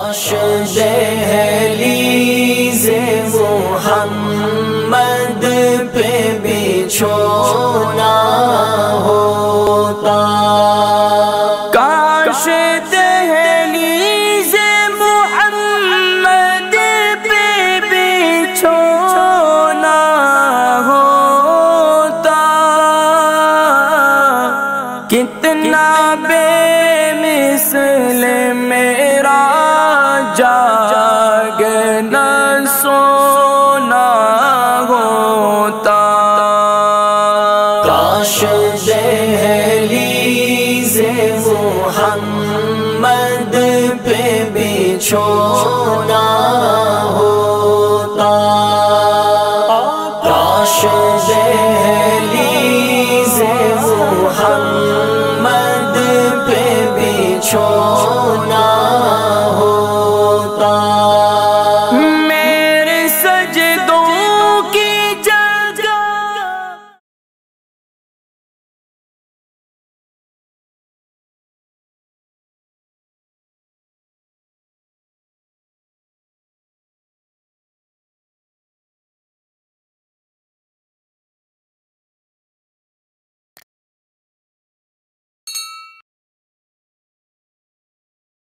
काश दहलीज़े मुहम्मद पे बिछोना होता। काश दहलीज़े मुहम्मद पे बिछोना होता। कितना बेमिसल मेरा जागना सोना होता। काश दहलीज़े मुहम्मद पे बिछोना